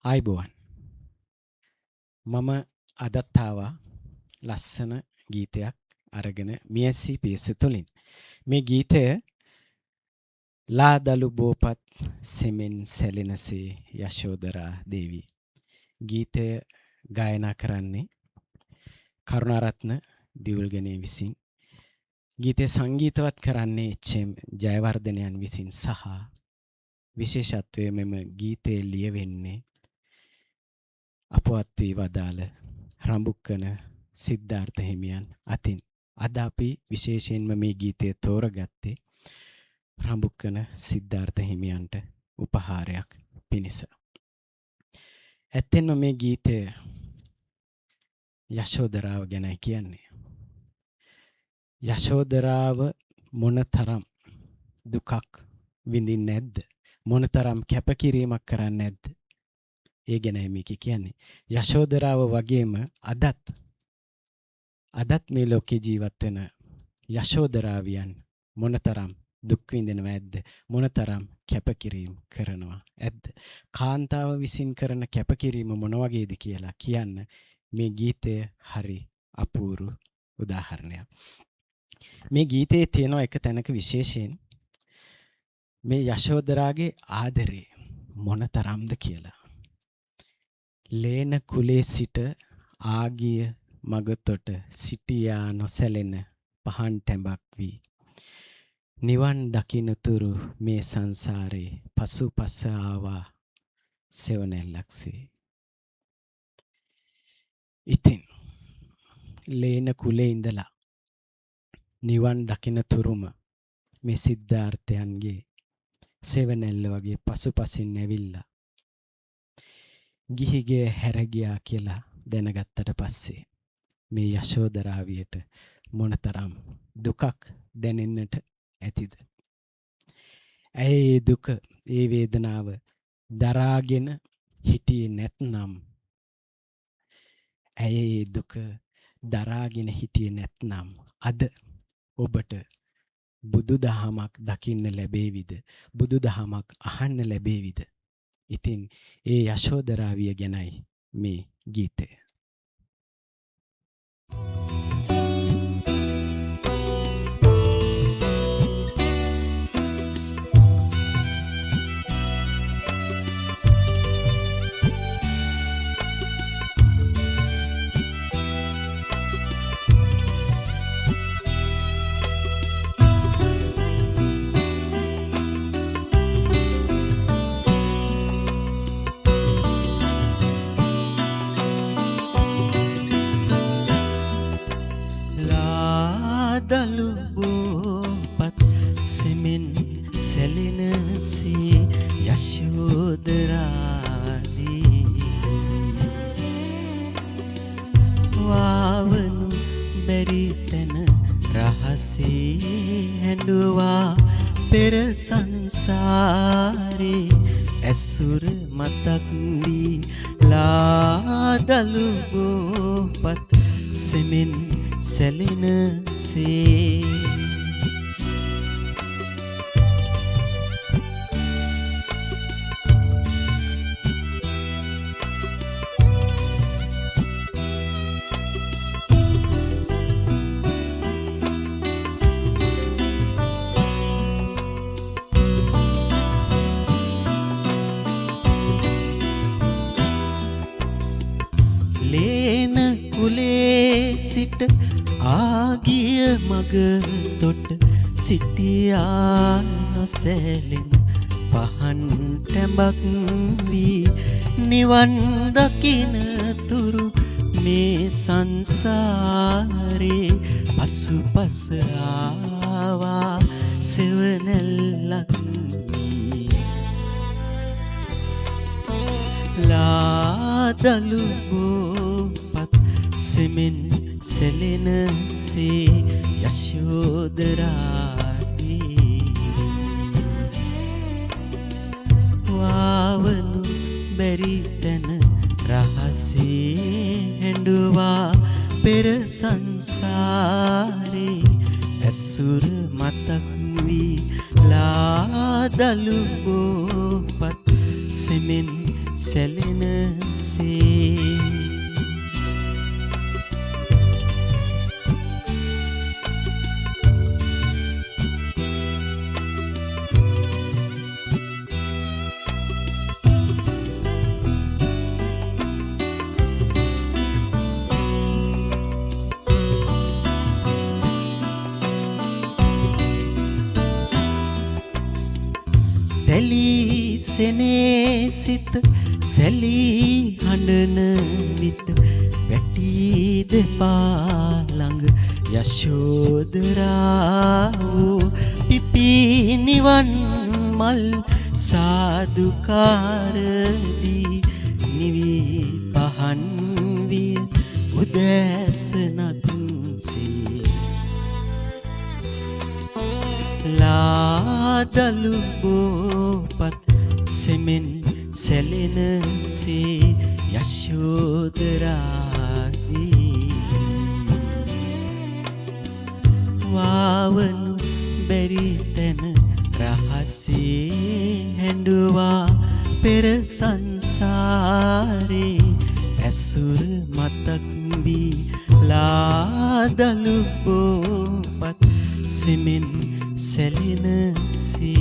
ආයිබෝවන් මම අදත් ආවා ලස්සන ගීතයක් අරගෙන මියැසි පියස තුලින් මේ ගීතය ලාදලු බෝපත් සෙමෙන් සැලෙනසේ යශෝදරා දේවී ගීතය ගායනා කරන්නේ කරුණාරත්න දිවුල්ගනේ විසින් ගීතය සංගීතවත් කරන්නේ එච්.එම්. ජයවර්ධනයන් විසින් සහ විශේෂත්වය මෙම ගීතය ලියවෙන්නේ අපවත් වී වදාළ රඹුක්කන සිද්ධාර්ථ හිමියන් අතින් අද අපි විශේෂයෙන්ම මේ ගීතය තෝරගත්තේ රඹුක්කන සිද්ධාර්ථ හිමියන්ට උපහාරයක් පිණිස. ඇත්තෙන්ම මේ ගීතය යශෝදරාව ගැනයි කියන්නේ. යශෝදරාව මොනතරම් දුකක් විඳින්නේ නැද්ද? මොනතරම් කැපකිරීමක් කරන්නේ නැද්ද? ඒ ගැනයි මේක කියන්නේ. යශෝදරාව වගේම අදත් මේ ලෝකේ ජීවත් වෙන යශෝදරාවියන් මොනතරම් දුක් විඳිනව ඇද්ද? මොනතරම් කැපකිරීම කරනවා ඇද්ද? කාන්තාව විසින් කරන කැපකිරීම මොන වගේද කියලා කියන්න මේ ගීතය හරි අපූර්ව උදාහරණයක්. මේ ගීතයේ තියෙන එක තැනක විශේෂයෙන් මේ යශෝදරාගේ ආදරේ මොනතරම්ද කියලා. ලේන කුලේ සිට ආගිය මගතොට සිටියා නොසැලෙන පහන් ටැඹක් වී නිවන් දකින්නතුරු මේ සංසාරේ පසුපස ආවා සෙවණැල්ලක්සේ. ඉතින් ලේන කුලේ ඉඳලා නිවන් දකින්නතුරුම මේ සිද්ධාර්ථයන්ගේ සෙවණැල්ල වගේ පසුපසින් ඇවිල්ලා ගිහිගේ හැර ගියා කියලා දැනගත්තට පස්සේ මේ යශෝදරාවියට මොනතරම් දුකක් දැනෙන්නට ඇතිද? ඇයි ඒ දුක, ඒ වේදනාව දරාගෙන හිටියේ නැත්නම්? ඇයි ඒ දුක දරාගෙන හිටියේ නැත්නම් අද ඔබට බුදුදහමක් දකින්න ලැබේවිද? බුදුදහමක් අහන්න ලැබේවිද? ඉතින් ඒ යශෝදරාවිය ගැනයි මේ ගීතය. දලු බෝපත් සෙමෙන් සැලෙනසේ යශෝදරාදී වාවනු බැරි තැන රහසේ හැඬුවා පෙර සංසාරේ ඇසුර මතක් වී ලාදලු බෝපත් සෙමෙන් සැලෙනසේ ලේන කුලේ සිට ආගිය මග තොට සිටියා නොසැලෙන පහන් ටැඹක් වී නිවන් දකින තුරු මේ සංසාරේ පසුපස ආවා සෙවණැල්ලක් වී ලාදලු බෝපත් සෙමෙන් සැලෙනසේ යශෝදරාදී වාවනු බැරි තැන රහසේ හැඬුවා පෙර සංසාරේ ඇසුර මතක් වී ලාදලු බෝපත් සෙමෙන් සැලෙනසේ තැලී සෙනේ සිත සැලී හඬන විට වැටී දෙපා ළඟ යශෝදරා වූ පිපි නිවන් මල් සාදුකාරදී නිවි පහන් විය උදෑසනක් සේ ලාදලු බෝපත් සෙමෙන් සැලෙනසේ යශෝදරාදී වාවනු බැරි තැන රහසේ හැඬුවා පෙර සංසාරේ ඇසුර මතක් වී ලාදලු බෝපත් සෙමෙන් සැලෙනසේ